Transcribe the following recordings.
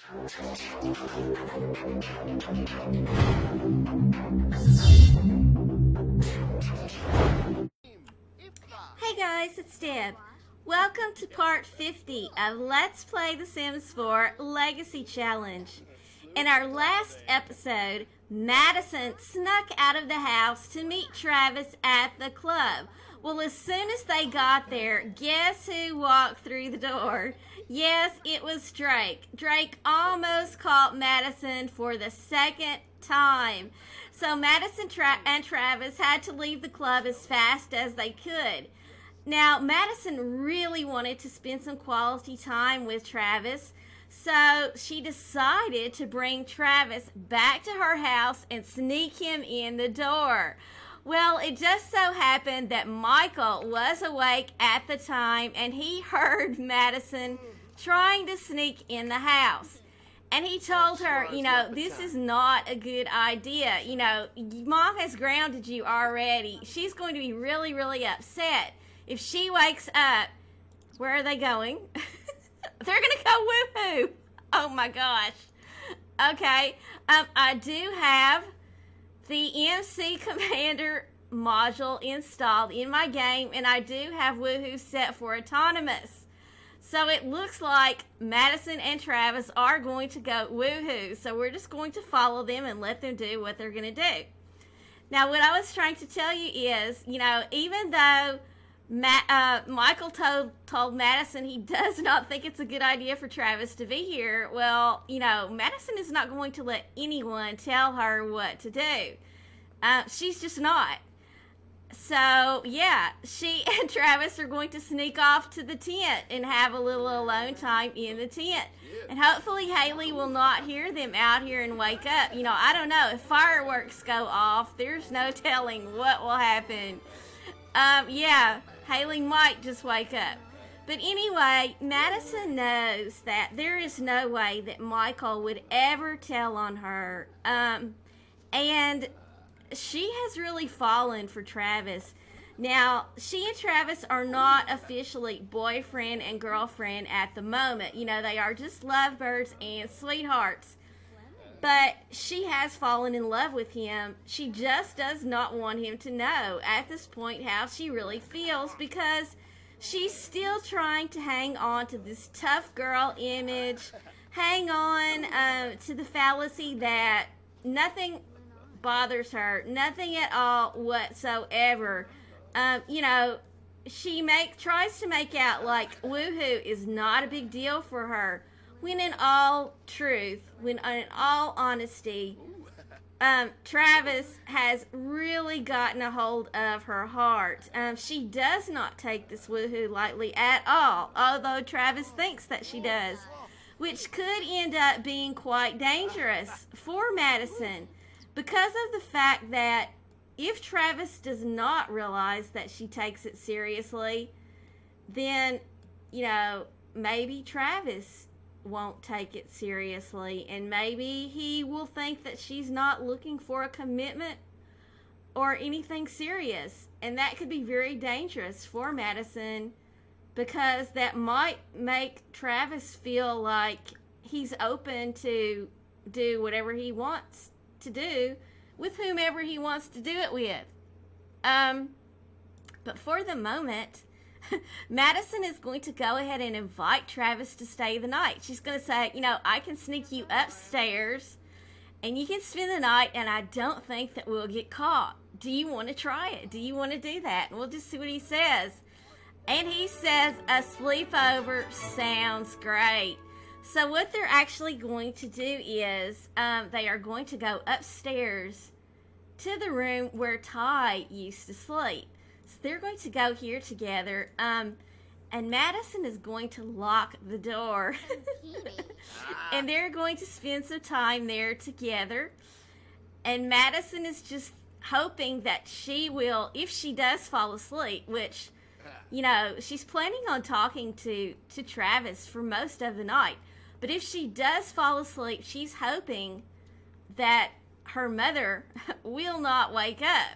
Hey guys, it's Deb. Welcome to part 50 of Let's Play The Sims 4 Legacy Challenge. In our last episode, Madison snuck out of the house to meet Travis at the club. Well, as soon as they got there, guess who walked through the door? Yes, it was Drake. Drake almost caught Madison for the second time. So Madison and Travis had to leave the club as fast as they could. Now, Madison really wanted to spend some quality time with Travis, so she decided to bring Travis back to her house and sneak him in the door. Well, it just so happened that Michael was awake at the time, and he heard Madison trying to sneak in the house. And he told her, this is not a good idea. Mom has grounded you already. She's going to be really, really upset. If she wakes up, where are they going? They're going to go woohoo. Oh my gosh. Okay. I do have the MC Commander module installed in my game, and I do have woohoo set for autonomous. So it looks like Madison and Travis are going to go woohoo. So we're just going to follow them and let them do what they're going to do. Now, what I was trying to tell you is, even though Michael told Madison he does not think it's a good idea for Travis to be here, well, Madison is not going to let anyone tell her what to do. She's just not. So, yeah, she and Travis are going to sneak off to the tent and have a little alone time in the tent. And hopefully Haley will not hear them out here and wake up. I don't know. If fireworks go off, there's no telling what will happen. Yeah, Haley might just wake up. But anyway, Madison knows that there is no way that Michael would ever tell on her. And she has really fallen for Travis. Now, she and Travis are not officially boyfriend and girlfriend at the moment. They are just lovebirds and sweethearts. But she has fallen in love with him. She just does not want him to know at this point how she really feels, because she's still trying to hang on to this tough girl image, hang on to the fallacy that nothing bothers her, nothing at all whatsoever. She tries to make out like woohoo is not a big deal for her, when in all truth, when in all honesty, Travis has really gotten a hold of her heart. She does not take this woohoo lightly at all, although Travis thinks that she does, which could end up being quite dangerous for Madison, because of the fact that if Travis does not realize that she takes it seriously, then, maybe Travis won't take it seriously, and maybe he will think that she's not looking for a commitment or anything serious, and that could be very dangerous for Madison, because that might make Travis feel like he's open to do whatever he wants to do with whomever he wants to do it with. But for the moment, Madison is going to go ahead and invite Travis to stay the night. She's going to say, I can sneak you upstairs and you can spend the night, and I don't think that we'll get caught. Do you want to try it? Do you want to do that? And we'll just see what he says. And he says a sleepover sounds great. So what they're actually going to do is they are going to go upstairs to the room where Ty used to sleep. So they're going to go here together, and Madison is going to lock the door. And they're going to spend some time there together. And Madison is just hoping that she will, if she does fall asleep, which, she's planning on talking to Travis for most of the night. But if she does fall asleep, she's hoping that her mother will not wake up.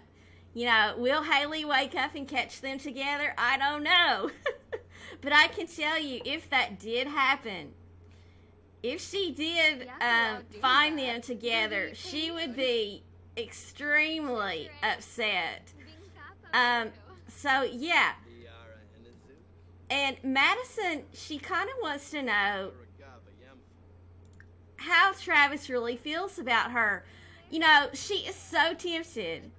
Will Haley wake up and catch them together? I don't know. But I can tell you, if that did happen, if she did find them together, she would be extremely upset. So yeah, and Madison, she kind of wants to know how Travis really feels about her. You know, she is so tempted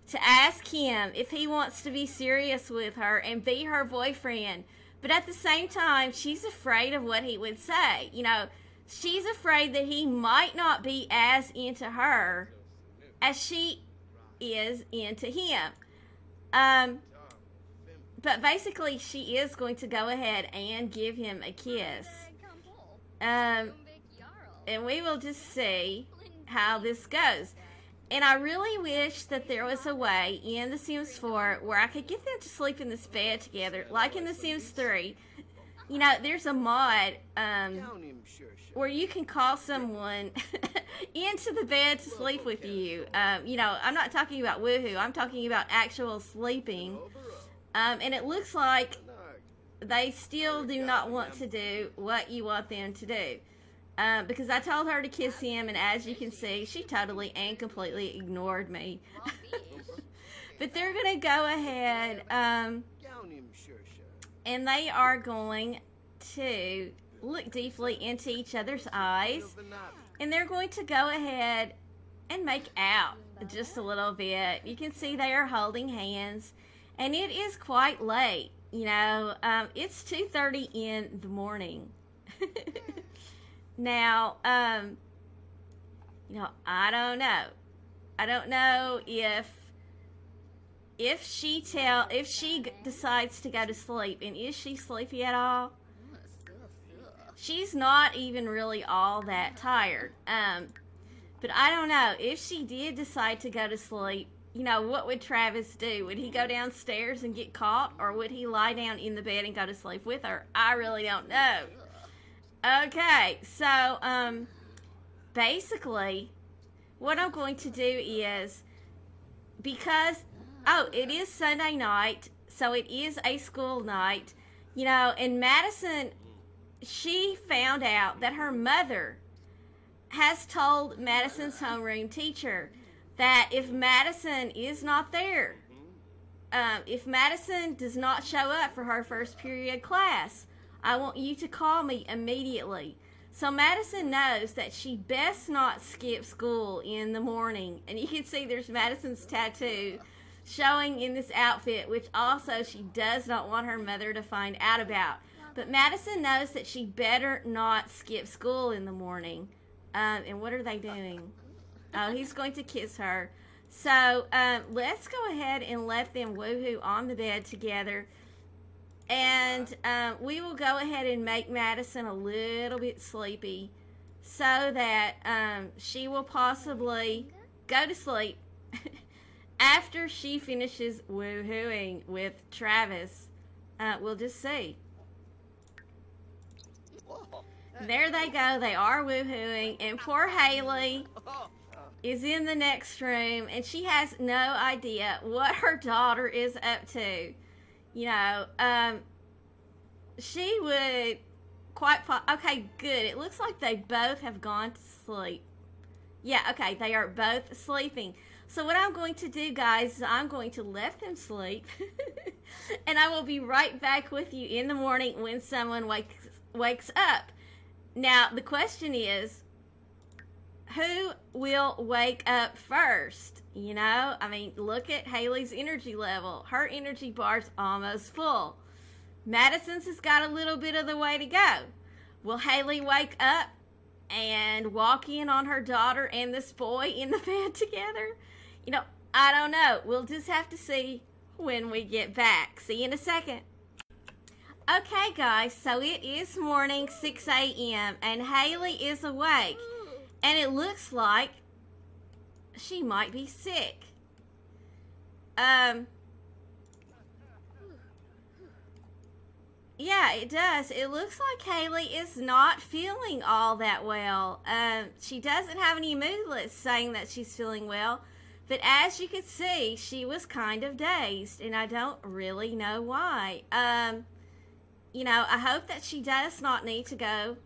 to ask him if he wants to be serious with her and be her boyfriend. But at the same time, she's afraid of what he would say. You know, she's afraid that he might not be as into her as she is into him. But basically, she is going to go ahead and give him a kiss. And we will just see how this goes. And I really wish that there was a way in The Sims 4 where I could get them to sleep in this bed together, like in The Sims 3. You know, there's a mod where you can call someone into the bed to sleep with you. You know, I'm not talking about woohoo. I'm talking about actual sleeping. And it looks like they still do not want to do what you want them to do. Because I told her to kiss him, and as you can see, she totally and completely ignored me. But they're going to go ahead, and they are going to look deeply into each other's eyes, and they're going to go ahead and make out just a little bit. You can see they are holding hands, and it is quite late. You know, it's 2:30 in the morning. Now, you know, I don't know. I don't know if she decides to go to sleep, and is she sleepy at all? She's not even really all that tired. But I don't know. If she did decide to go to sleep, you know, what would Travis do? Would he go downstairs and get caught, or would he lie down in the bed and go to sleep with her? I really don't know. Okay, so, basically, what I'm going to do is, because, it is Sunday night, so it is a school night, you know, and Madison, she found out that her mother has told Madison's homeroom teacher that if Madison is not there, if Madison does not show up for her first period class, I want you to call me immediately. So Madison knows that she best not skip school in the morning. And you can see there's Madison's tattoo showing in this outfit, which also she does not want her mother to find out about. But Madison knows that she better not skip school in the morning. And what are they doing? Oh, he's going to kiss her. So let's go ahead and let them woohoo on the bed together. And we will go ahead and make Madison a little bit sleepy so that she will possibly go to sleep after she finishes woohooing with Travis. We'll just see. There they go. They are woohooing. And poor Haley is in the next room, and she has no idea what her daughter is up to. You know, she would okay, good. It looks like they both have gone to sleep. Yeah, okay, they are both sleeping. So what I'm going to do, guys, is I'm going to let them sleep. And I will be right back with you in the morning when someone wakes up. Now, the question is, who will wake up first? You know, I mean, look at Haley's energy level. Her energy bar's almost full. Madison's has got a little bit of the way to go. Will Haley wake up and walk in on her daughter and this boy in the bed together? You know, I don't know. We'll just have to see when we get back. See you in a second. Okay, guys, so it is morning, 6 a.m., and Haley is awake. And it looks like she might be sick. Yeah, it does. It looks like Haley is not feeling all that well. She doesn't have any mood lists saying that she's feeling well. But as you can see, she was kind of dazed, and I don't really know why. You know, I hope that she does not need to go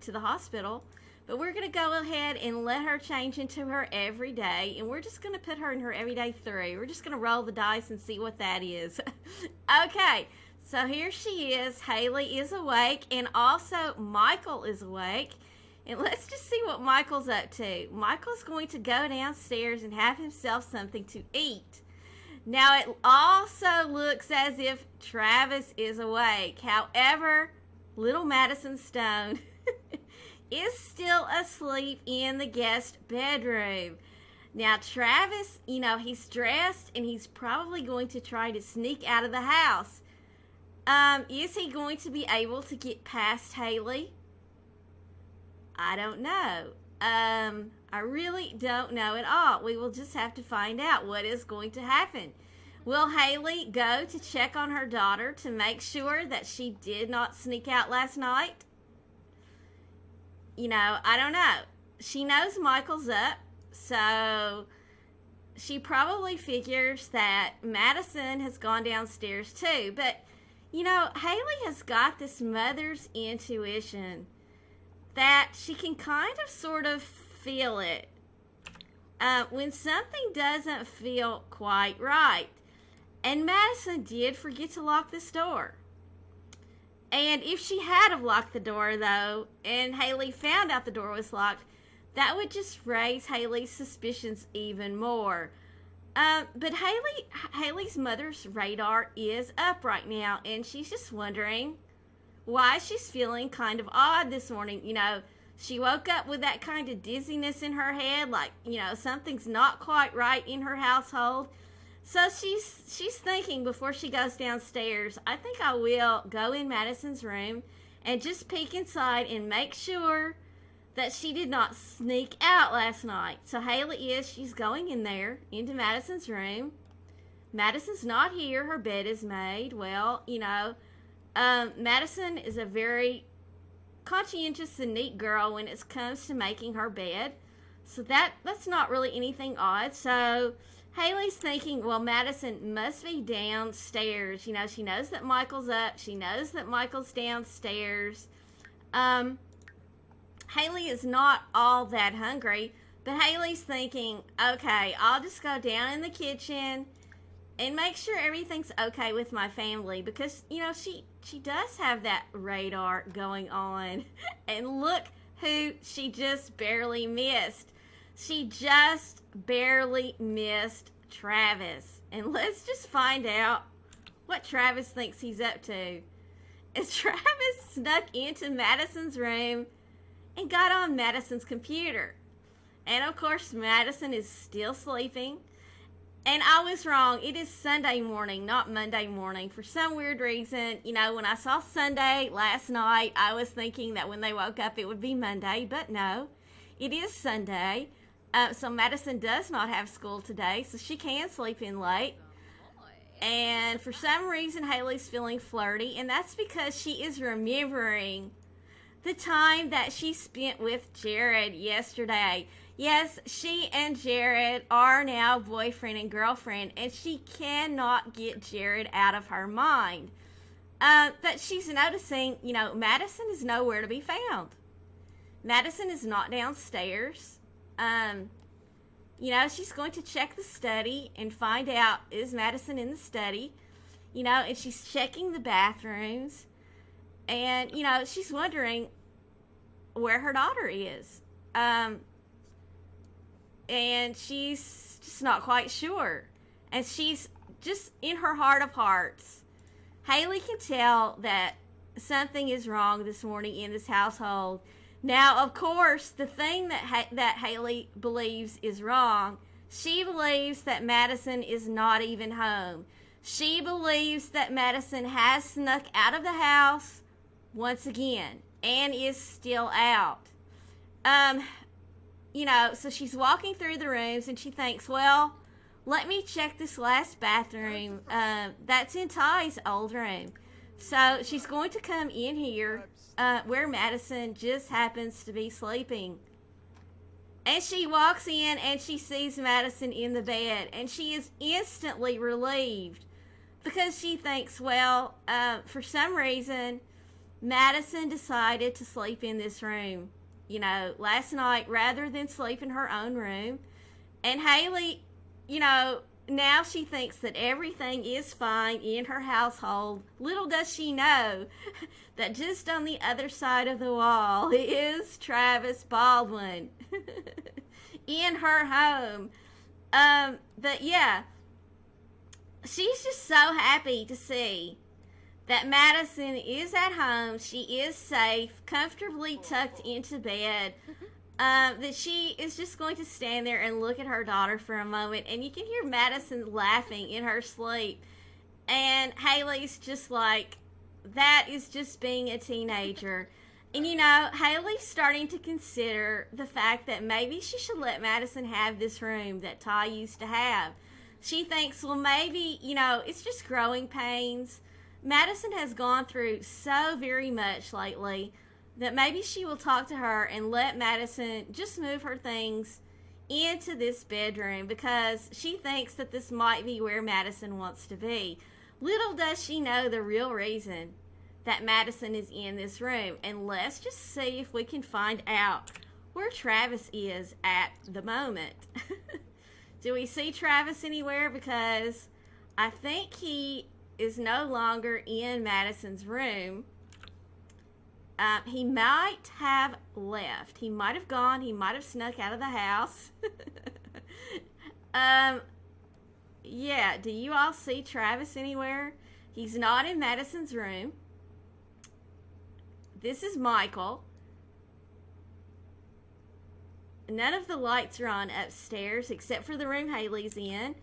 to the hospital. But we're going to go ahead and let her change into her everyday, and we're just going to put her in her everyday 3. We're just going to roll the dice and see what that is. Okay, so here she is. Haley is awake, and also Michael is awake. And let's just see what Michael's up to. Michael's going to go downstairs and have himself something to eat. Now, it also looks as if Travis is awake. However, little Madison Stone is still asleep in the guest bedroom. Now, Travis, he's dressed and he's probably going to try to sneak out of the house. Is he going to be able to get past Haley? I don't know. I really don't know at all. We will just have to find out what is going to happen. Will Haley go to check on her daughter to make sure that she did not sneak out last night? I don't know. She knows Michael's up, so she probably figures that Madison has gone downstairs too. But, Haley has got this mother's intuition that she can kind of sort of feel it when something doesn't feel quite right. And Madison did forget to lock this door. And if she had have locked the door, though, and Haley found out the door was locked, that would just raise Haley's suspicions even more. But Haley's mother's radar is up right now, and she's just wondering why she's feeling kind of odd this morning. She woke up with that kind of dizziness in her head, like, something's not quite right in her household. So she's thinking before she goes downstairs, I think I will go in Madison's room and just peek inside and make sure that she did not sneak out last night. So she's going in there into Madison's room. Madison's not here. Her bed is made. Well, Madison is a very conscientious and neat girl when it comes to making her bed. So that's not really anything odd. So Haley's thinking, well, Madison must be downstairs. She knows that Michael's up. She knows that Michael's downstairs. Haley is not all that hungry, but Haley's thinking, okay, I'll just go down in the kitchen and make sure everything's okay with my family, because, she does have that radar going on. And look who she just barely missed. She just barely missed Travis. And let's just find out what Travis thinks he's up to. As Travis snuck into Madison's room and got on Madison's computer. And of course, Madison is still sleeping. And I was wrong. It is Sunday morning, not Monday morning. For some weird reason, when I saw Sunday last night, I was thinking that when they woke up it would be Monday. But no, it is Sunday. So Madison does not have school today, so she can sleep in late. And for some reason, Haley's feeling flirty, and that's because she is remembering the time that she spent with Jared yesterday. Yes, she and Jared are now boyfriend and girlfriend, and she cannot get Jared out of her mind. But she's noticing, Madison is nowhere to be found. Madison is not downstairs. She's going to check the study and find out, is Madison in the study? And she's checking the bathrooms. And, she's wondering where her daughter is. And she's just not quite sure. And she's just in her heart of hearts. Haley can tell that something is wrong this morning in this household. Now, of course, the thing that Haley believes is wrong, she believes that Madison is not even home. She believes that Madison has snuck out of the house once again and is still out. So she's walking through the rooms and she thinks, well, let me check this last bathroom. That's in Ty's old room. So she's going to come in here where Madison just happens to be sleeping. And she walks in and she sees Madison in the bed. And she is instantly relieved because she thinks, well, for some reason, Madison decided to sleep in this room, last night rather than sleep in her own room. And Haley, now she thinks that everything is fine in her household. Little does she know that just on the other side of the wall is Travis Baldwin in her home. But yeah, she's just so happy to see that Madison is at home. She is safe, comfortably tucked into bed. That she is just going to stand there and look at her daughter for a moment, and you can hear Madison laughing in her sleep. And Haley's just like, that is just being a teenager. And Haley's starting to consider the fact that maybe she should let Madison have this room that Ty used to have. She thinks, well, maybe, it's just growing pains. Madison has gone through so very much lately that maybe she will talk to her and let Madison just move her things into this bedroom, because she thinks that this might be where Madison wants to be. Little does she know the real reason that Madison is in this room. And let's just see if we can find out where Travis is at the moment. Do we see Travis anywhere? Because I think he is no longer in Madison's room. He might have left. He might have gone. He might have snuck out of the house. Yeah, do you all see Travis anywhere? He's not in Madison's room. This is Michael. None of the lights are on upstairs except for the room Haley's in.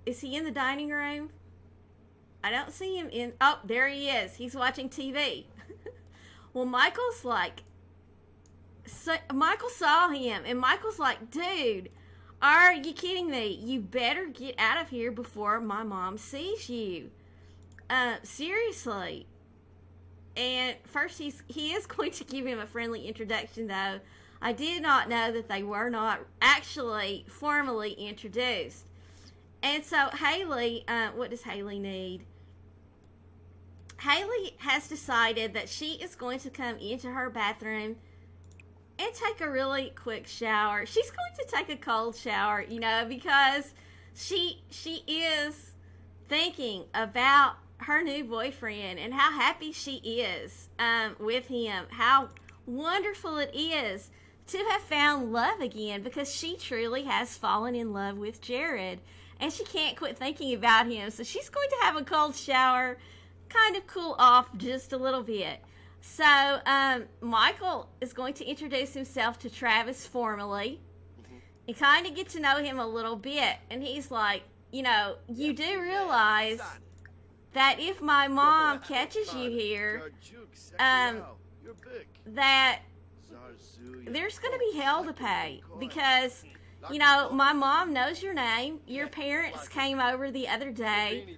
Is he in the dining room? I don't see him in... Oh, there he is. He's watching TV. Well, Michael's like... So, Michael saw him, and Michael's like, dude, are you kidding me? You better get out of here before my mom sees you. Seriously. And first, he is going to give him a friendly introduction, though. I did not know that they were not actually formally introduced. And so, Haley, what does Haley need? Haley has decided that she is going to come into her bathroom and take a really quick shower. She's going to take a cold shower, because she is thinking about her new boyfriend and how happy she is with him. How wonderful it is to have found love again, because she truly has fallen in love with Jared. And she can't quit thinking about him. So she's going to have a cold shower, kind of cool off just a little bit. So Michael is going to introduce himself to Travis formally and kind of get to know him a little bit. And he's like, you do realize that if my mom catches you here, that there's going to be hell to pay, because my mom knows your name. Your parents came over the other day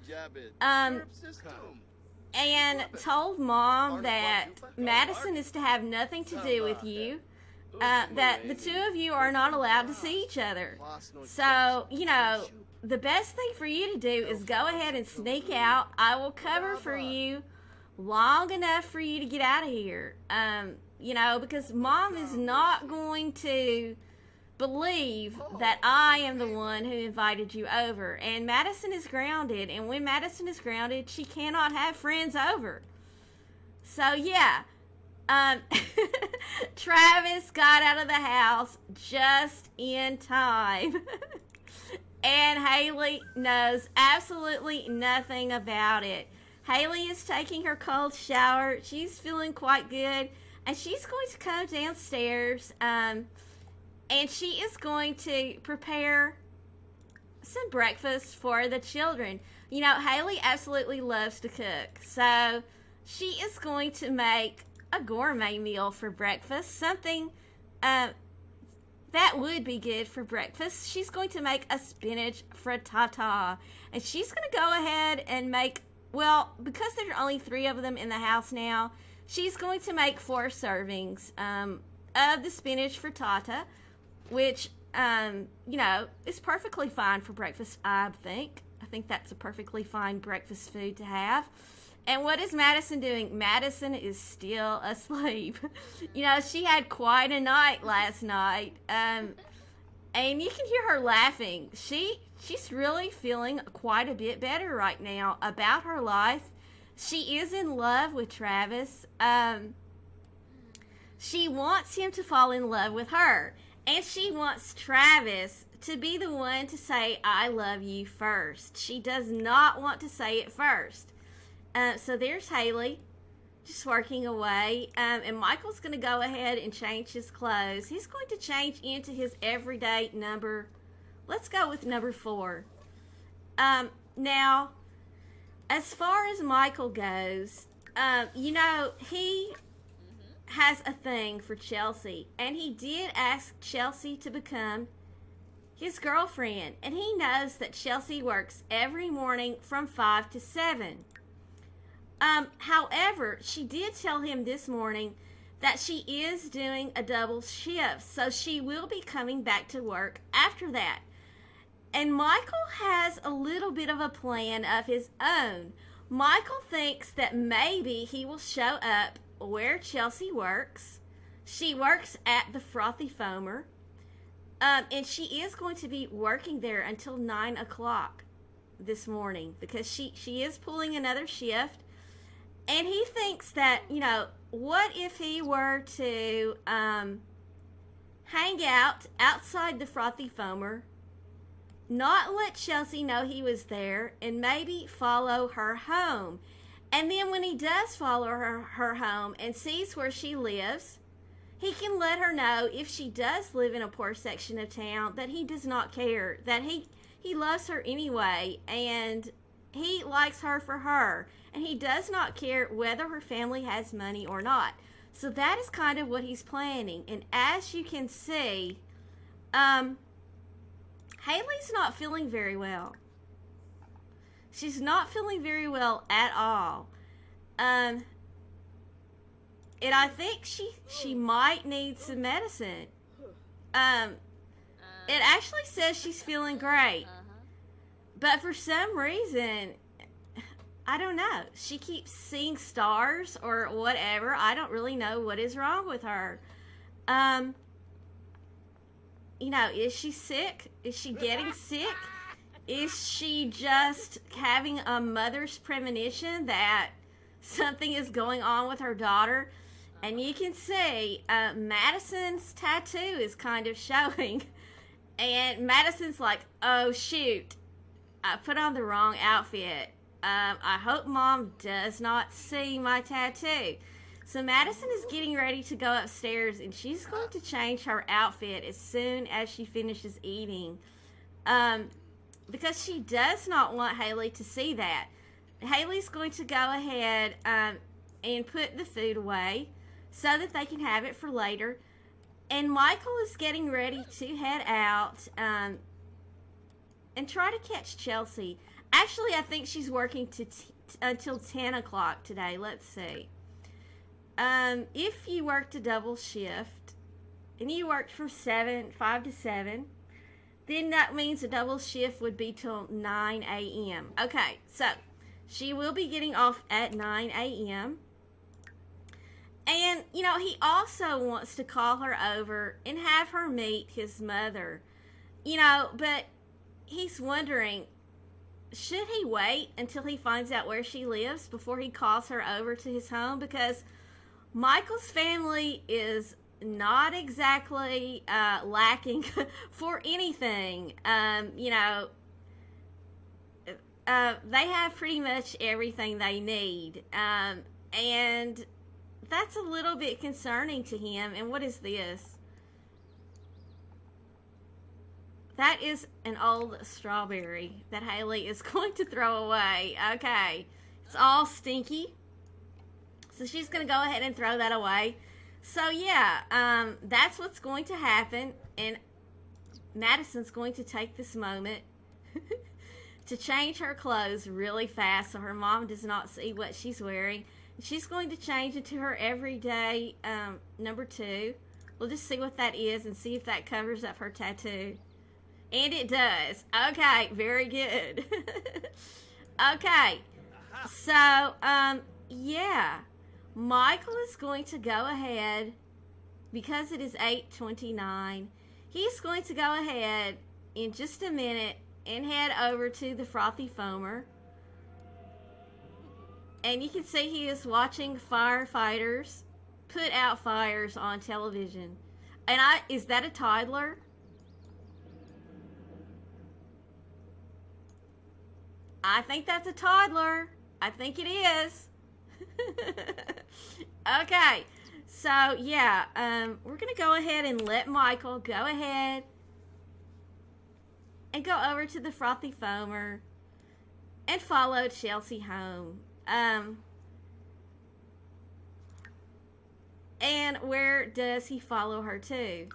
and told Mom that Madison is to have nothing to do with you, that the two of you are not allowed to see each other. So, the best thing for you to do is go ahead and sneak out. I will cover for you long enough for you to get out of here. Because Mom is not going to believe that I am the one who invited you over. And Madison is grounded, and when Madison is grounded, she cannot have friends over. So, yeah. Travis got out of the house just in time. And Haley knows absolutely nothing about it. Haley is taking her cold shower. She's feeling quite good. And she's going to come downstairs. And she is going to prepare some breakfast for the children. Haley absolutely loves to cook. So she is going to make a gourmet meal for breakfast. Something that would be good for breakfast. She's going to make a spinach frittata. And she's going to go ahead and make, because there are only 3 of them in the house now, she's going to make 4 servings of the spinach frittata, which, is perfectly fine for breakfast, I think. I think that's a perfectly fine breakfast food to have. And what is Madison doing? Madison is still asleep. You know, she had quite a night last night. And you can hear her laughing. She's really feeling quite a bit better right now about her life. She is in love with Travis. She wants him to fall in love with her. And she wants Travis to be the one to say, I love you first. She does not want to say it first. So there's Haley just working away. And Michael's going to go ahead and change his clothes. He's going to change into his everyday number. Let's go with number 4. Now, as far as Michael goes, you know, he has a thing for Chelsea. And he did ask Chelsea to become his girlfriend. And he knows that Chelsea works every morning from 5 to 7. However, she did tell him this morning that she is doing a double shift. So she will be coming back to work after that. And Michael has a little bit of a plan of his own. Michael thinks that maybe he will show up where Chelsea works. She works at the Frothy Foamer. And she is going to be working there until 9 o'clock this morning because she is pulling another shift. And he thinks that, you know, what if he were to hang out outside the Frothy Foamer, not let Chelsea know he was there, and maybe follow her home. And then when he does follow her home and sees where she lives, he can let her know if she does live in a poor section of town that he does not care, that he loves her anyway, and he likes her for her. And he does not care whether her family has money or not. So that is kind of what he's planning. And as you can see, Haley's not feeling very well. She's not feeling very well at all. And I think she might need some medicine. It actually says she's feeling great. But for some reason, I don't know. She keeps seeing stars or whatever. I don't really know what is wrong with her. You know, is she sick? Is she getting sick? Is she just having a mother's premonition that something is going on with her daughter? And you can see Madison's tattoo is kind of showing. And Madison's like, oh, shoot. I put on the wrong outfit. I hope Mom does not see my tattoo. So Madison is getting ready to go upstairs, and she's going to change her outfit as soon as she finishes eating. Because she does not want Haley to see that. Haley's going to go ahead and put the food away so that they can have it for later. And Michael is getting ready to head out and try to catch Chelsea. Actually, I think she's working until 10 o'clock today. Let's see. If you worked a double shift, and you worked from 5 to 7, then that means a double shift would be till 9 a.m. Okay, so she will be getting off at 9 a.m. And, you know, he also wants to call her over and have her meet his mother. You know, but he's wondering, should he wait until he finds out where she lives before he calls her over to his home? Because Michael's family is not exactly lacking for anything. You know, they have pretty much everything they need. And that's a little bit concerning to him. And what is this? That is an old strawberry that Haley is going to throw away. Okay. It's all stinky. So she's going to go ahead and throw that away. So, yeah, that's what's going to happen. And Madison's going to take this moment to change her clothes really fast so her mom does not see what she's wearing. She's going to change into her everyday number 2. We'll just see what that is and see if that covers up her tattoo. And it does. Okay, very good. Okay, So, yeah. Michael is going to go ahead, because it is 8:29, he's going to go ahead in just a minute and head over to the Frothy Foamer. And you can see he is watching firefighters put out fires on television. And is that a toddler? I think that's a toddler. I think it is. Okay, so yeah, we're gonna go ahead and let Michael go ahead and go over to the Frothy Foamer and follow Chelsea home. And where does he follow her to?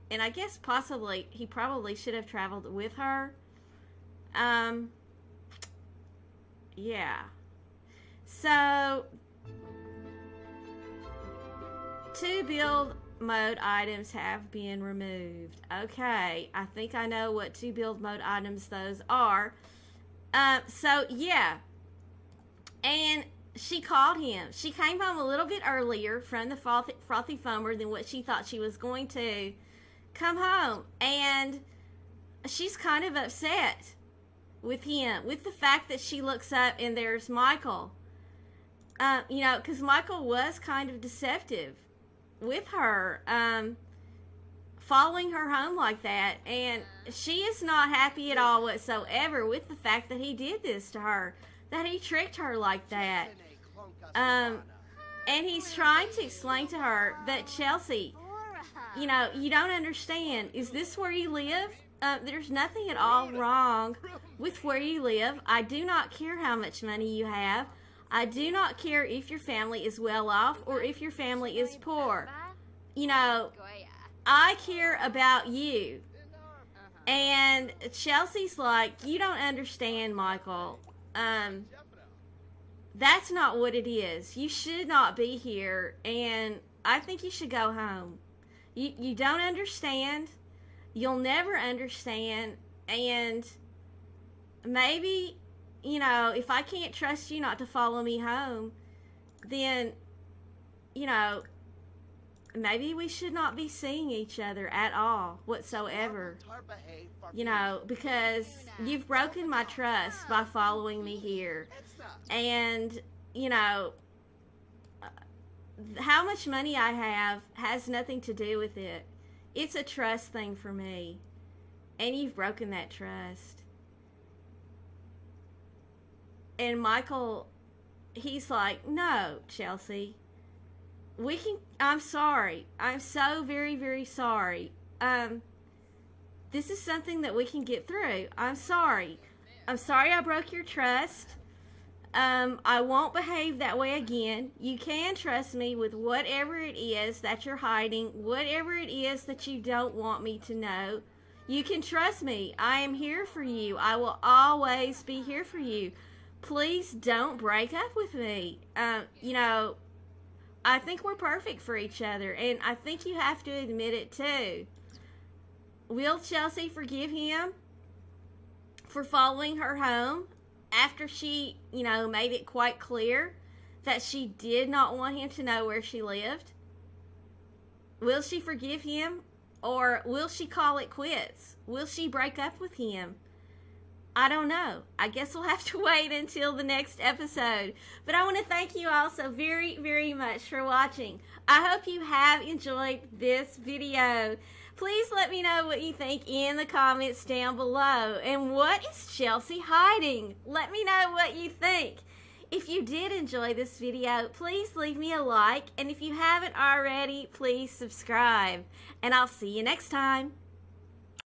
And I guess possibly he probably should have traveled with her. Yeah. So, 2 build mode items have been removed. Okay, I think I know what 2 build mode items those are. So, yeah. And she called him. She came home a little bit earlier from the Frothy Foamer than what she thought she was going to come home. And she's kind of upset with him, with the fact that she looks up and there's Michael. You know, because Michael was kind of deceptive with her, following her home like that. And she is not happy at all whatsoever with the fact that he did this to her, that he tricked her like that. And he's trying to explain to her that, Chelsea, you know, you don't understand. Is this where you live? There's nothing at all wrong with where you live. I do not care how much money you have. I do not care if your family is well off or if your family is poor. You know, I care about you. And Chelsea's like, you don't understand, Michael. That's not what it is. You should not be here, and I think you should go home. You don't understand. You'll never understand, and maybe, you know, if I can't trust you not to follow me home, then, you know, maybe we should not be seeing each other at all whatsoever. You know, because you've broken my trust by following me here. And, you know, how much money I have has nothing to do with it. It's a trust thing for me. And you've broken that trust. And Michael, he's like, no, Chelsea. I'm sorry. I'm so very, very sorry. This is something that we can get through. I'm sorry. I'm sorry I broke your trust. I won't behave that way again. You can trust me with whatever it is that you're hiding, whatever it is that you don't want me to know. You can trust me. I am here for you. I will always be here for you. Please don't break up with me. You know, I think we're perfect for each other, and I think you have to admit it too. Will Chelsea forgive him for following her home after she, you know, made it quite clear that she did not want him to know where she lived? Will she forgive him, or will she call it quits? Will she break up with him? I don't know. I guess we'll have to wait until the next episode. But I want to thank you all so very, very much for watching. I hope you have enjoyed this video. Please let me know what you think in the comments down below. And what is Chelsea hiding? Let me know what you think. If you did enjoy this video, please leave me a like. And if you haven't already, please subscribe. And I'll see you next time.